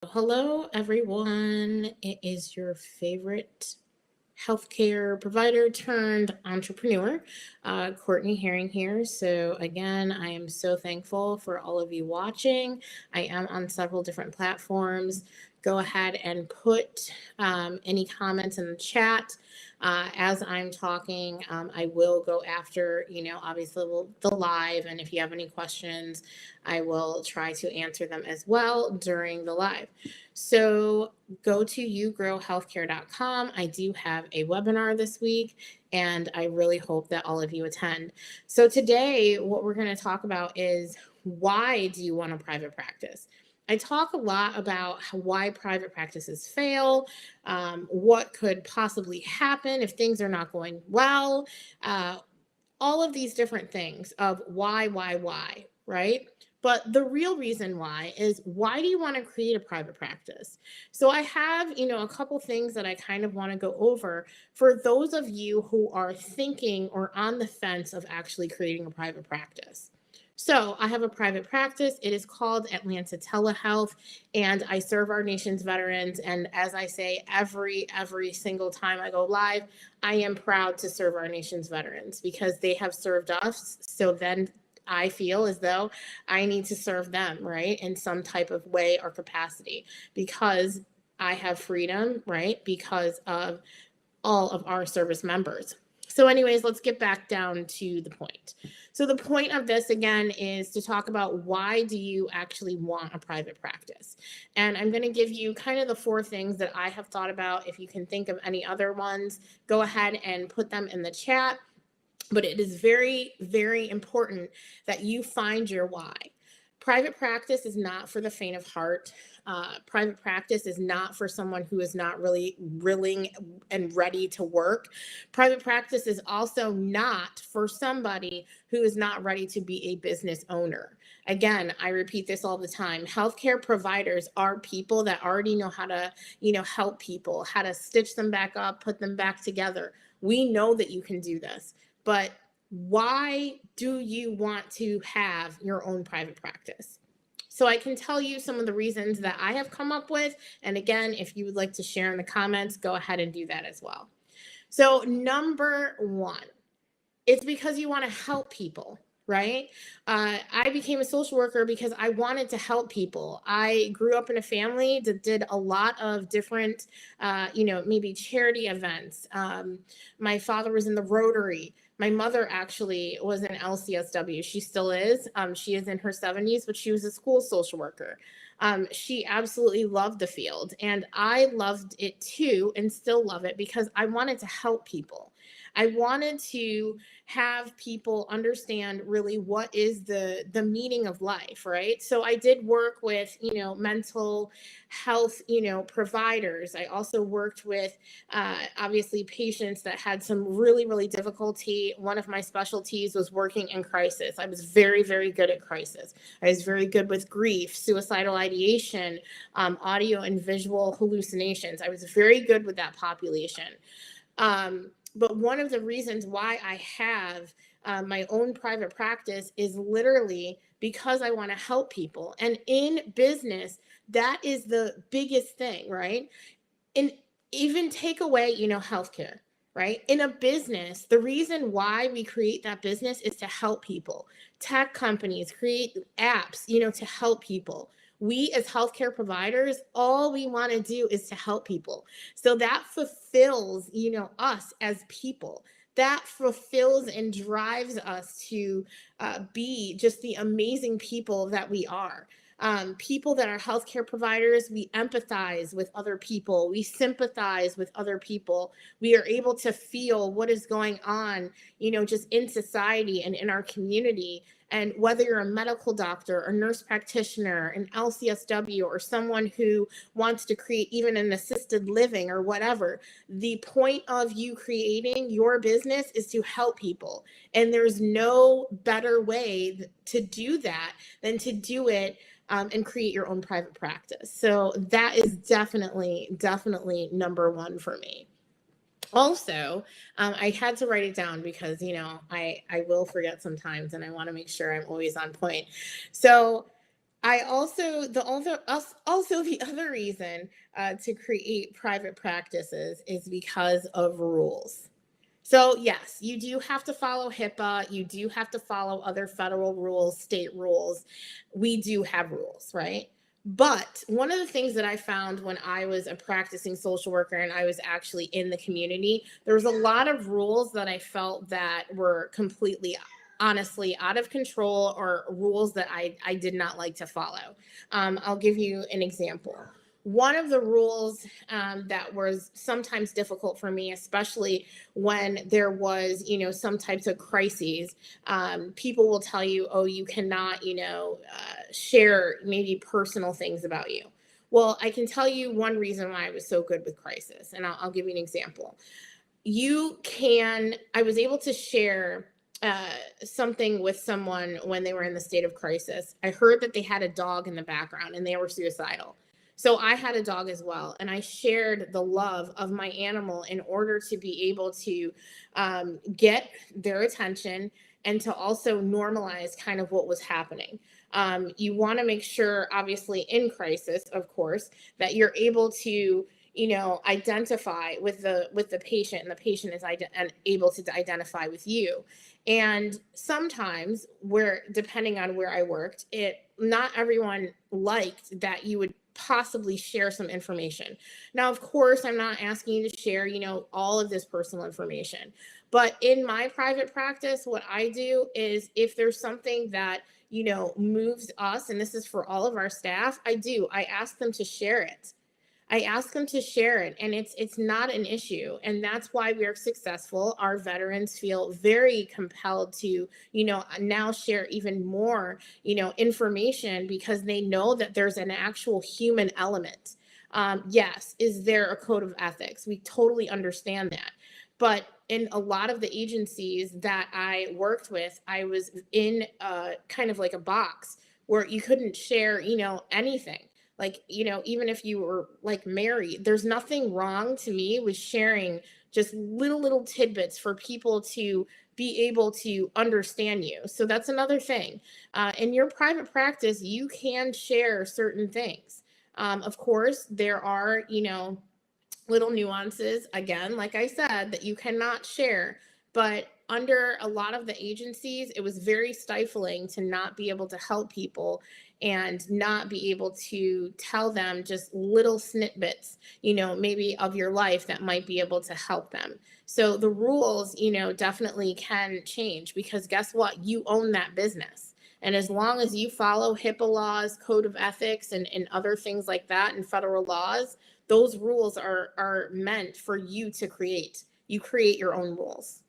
Hello, everyone. It is your favorite healthcare provider turned entrepreneur, Courtney Herring here. So, again, I am so thankful for all of you watching. I am on several different platforms. Go ahead and put any comments in the chat. As I'm talking, I will go after, obviously the live. And if you have any questions, I will try to answer them as well during the live. So go to yougrowhealthcare.com. I do have a webinar this week, and I really hope that all of you attend. So today, what we're going to talk about is why do you want a private practice? I talk a lot about why private practices fail, what could possibly happen if things are not going well, uh, all of these different things of why, right? But the real reason why is, why do you want to create a private practice? So I have, a couple things that I kind of want to go over for those of you who are thinking or on the fence of actually creating a private practice. So I have a private practice. It is called Atlanta Telehealth, and I serve our nation's veterans. And as I say every single time I go live, I am proud to serve our nation's veterans because they have served us. So then I feel as though I need to serve them, right, in some type of way or capacity, because I have freedom, right, because of all of our service members. So, anyways, let's get back down to the point. So, the point of this again is to talk about, why do you actually want a private practice? And I'm going to give you kind of the four things that I have thought about. If you can think of any other ones, go ahead and put them in the chat. But it is very, very important that you find your why. Private practice is not for the faint of heart. Private practice is not for someone who is not really willing and ready to work. Private practice is also not for somebody who is not ready to be a business owner. Again, I repeat this all the time. Healthcare providers are people that already know how to, help people, how to stitch them back up, put them back together. We know that you can do this, but why do you want to have your own private practice? So I can tell you some of the reasons that I have come up with. And again, if you would like to share in the comments, go ahead and do that as well. So number one, it's because you want to help people, right? I became a social worker because I wanted to help people. I grew up in a family that did a lot of different, maybe charity events. My father was in the Rotary. My mother actually was an LCSW. She still is. She is in her 70s, but she was a school social worker. She absolutely loved the field, and I loved it too, and still love it, because I wanted to help people. I wanted to have people understand really what is the meaning of life, right? So I did work with, mental health, providers. I also worked with obviously patients that had some really, really difficulty. One of my specialties was working in crisis. I was very, very good at crisis. I was very good with grief, suicidal ideation, audio and visual hallucinations. I was very good with that population. But one of the reasons why I have my own private practice is literally because I want to help people. And in business, that is the biggest thing, right? And even take away, healthcare, right? In a business, the reason why we create that business is to help people. Tech companies create apps, to help people. We as healthcare providers, all we want to do is to help people. So that fulfills, us as people. That fulfills and drives us to be just the amazing people that we are. People that are healthcare providers, we empathize with other people, we sympathize with other people, we are able to feel what is going on, just in society and in our community. And whether you're a medical doctor, a nurse practitioner, an LCSW, or someone who wants to create even an assisted living or whatever, the point of you creating your business is to help people. And there's no better way to do that than to do it and create your own private practice. So that is definitely number one for me. Also, I had to write it down because, I will forget sometimes, and I want to make sure I'm always on point. So I also also the other reason to create private practices is because of rules. So yes, you do have to follow HIPAA. You do have to follow other federal rules, state rules. We do have rules, right? But one of the things that I found when I was a practicing social worker and I was actually in the community, there was a lot of rules that I felt that were completely honestly out of control, or rules that I did not like to follow. I'll give you an example. One of the rules that was sometimes difficult for me, especially when there was, some types of crises, people will tell you, oh, you cannot, share maybe personal things about you. Well, I can tell you one reason why I was so good with crisis, and I'll give you an example. I was able to share something with someone when they were in the state of crisis. I heard that they had a dog in the background and they were suicidal. So I had a dog as well, and I shared the love of my animal in order to be able to get their attention and to also normalize kind of what was happening. You want to make sure, obviously, in crisis, of course, that you're able to identify with the patient, and the patient is able to identify with you. And sometimes, where depending on where I worked, it not everyone liked that you would possibly share some information. Now, of course, I'm not asking you to share, all of this personal information. But in my private practice, what I do is, if there's something that moves us, and this is for all of our staff, I ask them to share it. I ask them to share it, and it's not an issue. And that's why we're successful. Our veterans feel very compelled to, now share even more, information, because they know that there's an actual human element. Yes, is there a code of ethics? We totally understand that. But in a lot of the agencies that I worked with, I was in kind of like a box where you couldn't share, anything. Like, even if you were like married, there's nothing wrong to me with sharing just little tidbits for people to be able to understand you. So that's another thing. In your private practice, you can share certain things. Of course, there are, little nuances, again, like I said, that you cannot share. But under a lot of the agencies, it was very stifling to not be able to help people and not be able to tell them just little snippets, maybe of your life that might be able to help them. So the rules, definitely can change, because guess what? You own that business. And as long as you follow HIPAA laws, code of ethics, and other things like that, and federal laws, those rules are meant for you to create. You create your own rules.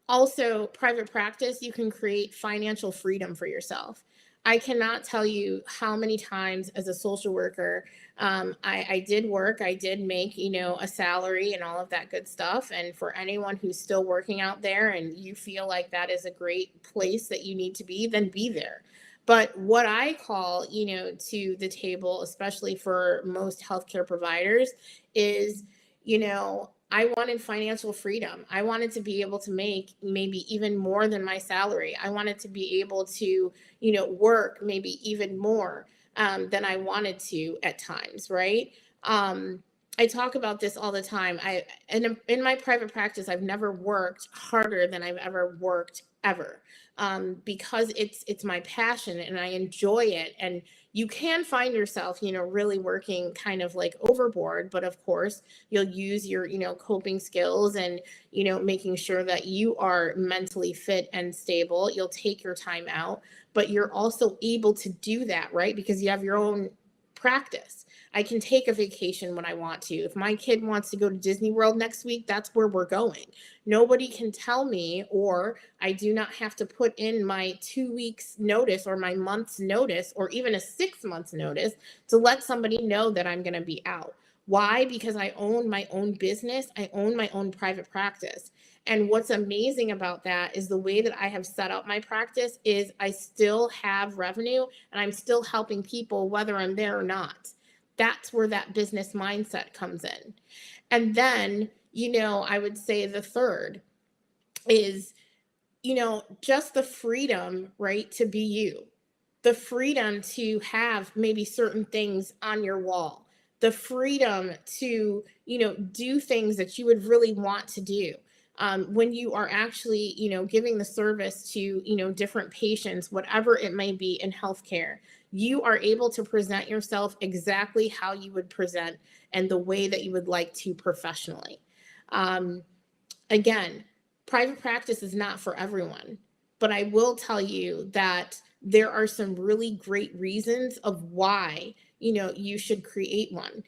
Also, private practice, you can create financial freedom for yourself. I cannot tell you how many times as a social worker, I did work, I did make, a salary and all of that good stuff. And for anyone who's still working out there and you feel like that is a great place that you need to be, then be there. But what I call, to the table, especially for most healthcare providers, is, I wanted financial freedom. I wanted to be able to make maybe even more than my salary. I wanted to be able to, work maybe even more than I wanted to at times, right? I talk about this all the time. In my private practice, I've never worked harder than I've ever worked ever, because it's my passion and I enjoy it. And you can find yourself, really working kind of like overboard, but of course, you'll use your, coping skills and, making sure that you are mentally fit and stable. You'll take your time out, but you're also able to do that, right? Because you have your own practice. I can take a vacation when I want to. If my kid wants to go to Disney World next week, that's where we're going. Nobody can tell me, or I do not have to put in my 2 weeks notice or my month's notice or even a 6 months notice to let somebody know that I'm going to be out. Why? Because I own my own business. I own my own private practice. And what's amazing about that is the way that I have set up my practice is I still have revenue and I'm still helping people whether I'm there or not. That's where that business mindset comes in. And then, I would say the third is, just the freedom, right, to be you. the freedom to have maybe certain things on your wall, the freedom to, do things that you would really want to do. When you are actually, giving the service to, different patients, whatever it may be in healthcare, you are able to present yourself exactly how you would present and the way that you would like to professionally. Um, Again, private practice is not for everyone, but I will tell you that there are some really great reasons of why, you should create one.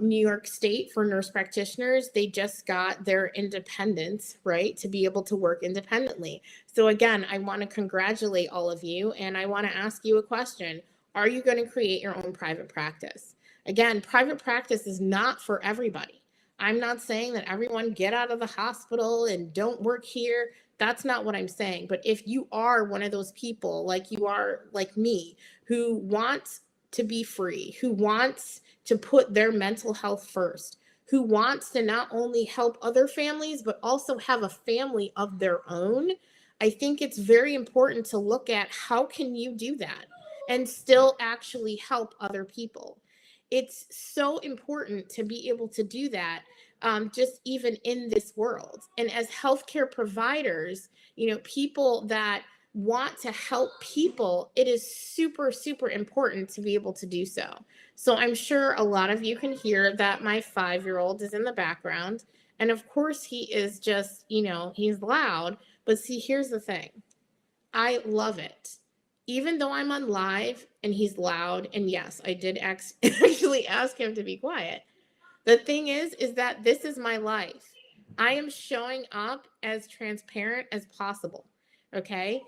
New York State, for nurse practitioners, they just got their independence, right, to be able to work independently. So again, I want to congratulate all of you, and I want to ask you a question. Are you going to create your own private practice? Again, private practice is not for everybody. I'm not saying that everyone get out of the hospital and don't work here. That's not what I'm saying. But if you are one of those people, like you are, like me, who wants to be free, who wants to put their mental health first, who wants to not only help other families, but also have a family of their own, I think it's very important to look at how can you do that and still actually help other people. It's so important to be able to do that, just even in this world. And as healthcare providers, people that want to help people, it is super, super important to be able to do so. So I'm sure a lot of you can hear that my 5-year-old is in the background. And of course, he is just, he's loud. But see, here's the thing, I love it. Even though I'm on live and he's loud, and yes, I did actually ask him to be quiet. The thing is that this is my life. I am showing up as transparent as possible. Okay.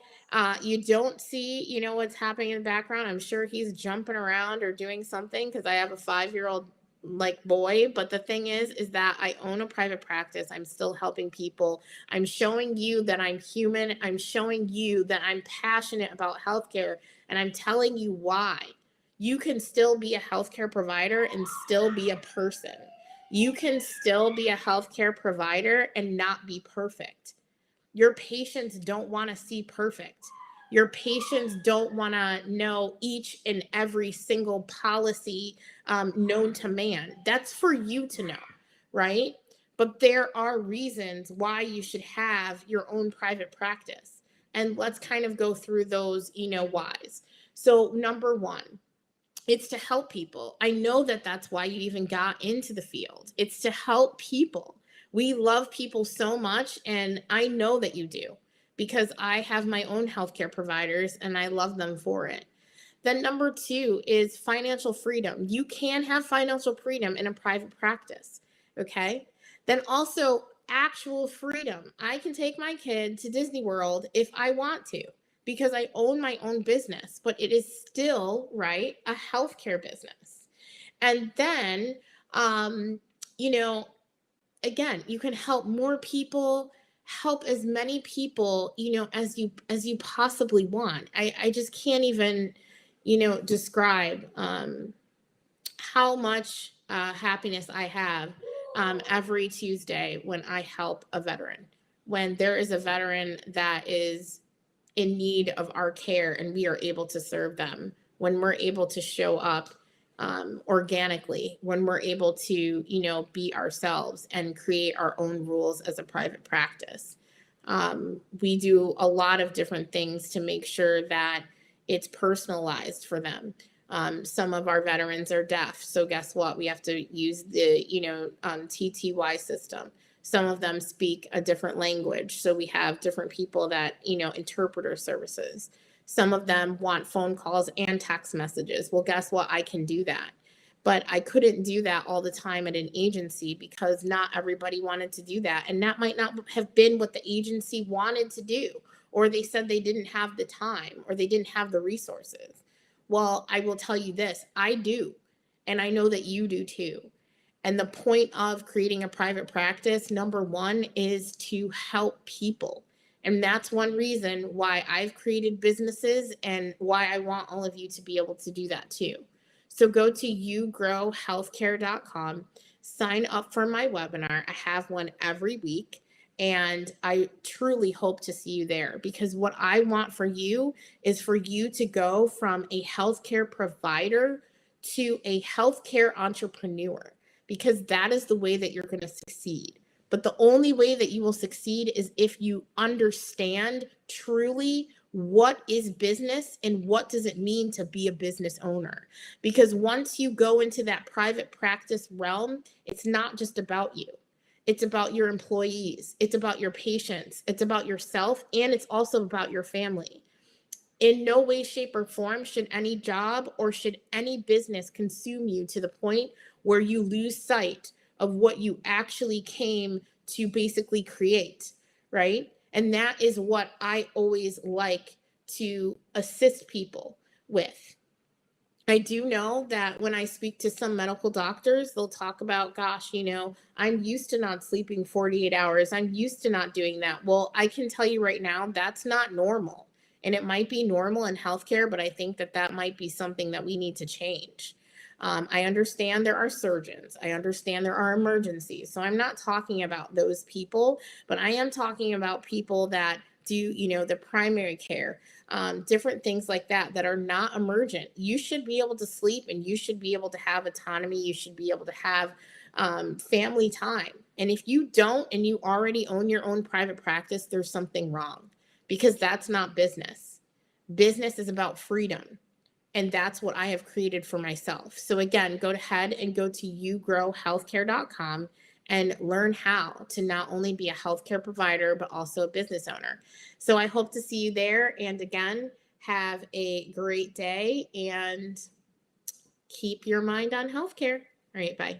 You don't see, what's happening in the background. I'm sure he's jumping around or doing something because I have a 5-year-old like boy. But the thing is that I own a private practice. I'm still helping people. I'm showing you that I'm human. I'm showing you that I'm passionate about healthcare, and I'm telling you why. You can still be a healthcare provider and still be a person. You can still be a healthcare provider and not be perfect. Your patients don't want to see perfect. Your patients don't want to know each and every single policy known to man. That's for you to know, right? But there are reasons why you should have your own private practice. And let's kind of go through those, whys. So, number one, it's to help people. I know that that's why you even got into the field. It's to help people. We love people so much, and I know that you do because I have my own healthcare providers and I love them for it. Then number two is financial freedom. You can have financial freedom in a private practice, okay? Then also actual freedom. I can take my kid to Disney World if I want to because I own my own business, but it is still, right, a healthcare business. And then, um, you know, again, you can help more people, help as many people, as you possibly want. I just can't even, describe how much happiness I have every Tuesday when I help a veteran. When there is a veteran that is in need of our care and we are able to serve them, when we're able to show up organically, when we're able to, be ourselves and create our own rules as a private practice. We do a lot of different things to make sure that it's personalized for them. Some of our veterans are deaf, so guess what? We have to use the, TTY system. Some of them speak a different language, so we have different people that, interpreter services. Some of them want phone calls and text messages. Well, guess what? I can do that. But I couldn't do that all the time at an agency because not everybody wanted to do that. And that might not have been what the agency wanted to do, or they said they didn't have the time or they didn't have the resources. Well, I will tell you this, I do. And I know that you do too. And the point of creating a private practice, number one, is to help people. And that's one reason why I've created businesses and why I want all of you to be able to do that too. So go to yougrowhealthcare.com, sign up for my webinar. I have one every week. And I truly hope to see you there, because what I want for you is for you to go from a healthcare provider to a healthcare entrepreneur, because that is the way that you're going to succeed. But the only way that you will succeed is if you understand truly what is business and what does it mean to be a business owner. Because once you go into that private practice realm, it's not just about you. It's about your employees, it's about your patients, it's about yourself, and it's also about your family. In no way, shape, or form should any job or should any business consume you to the point where you lose sight of what you actually came to basically create, right? And that is what I always like to assist people with. I do know that when I speak to some medical doctors, they'll talk about, gosh, I'm used to not sleeping 48 hours. I'm used to not doing that. Well, I can tell you right now, that's not normal. And it might be normal in healthcare, but I think that that might be something that we need to change. I understand there are surgeons. I understand there are emergencies. So I'm not talking about those people, but I am talking about people that do, the primary care, different things like that that are not emergent. You should be able to sleep and you should be able to have autonomy. You should be able to have family time. And if you don't and you already own your own private practice, there's something wrong, because that's not business. Business is about freedom. And that's what I have created for myself. So again, go ahead and go to yougrowhealthcare.com and learn how to not only be a healthcare provider, but also a business owner. So I hope to see you there. And again, have a great day and keep your mind on healthcare. All right, bye.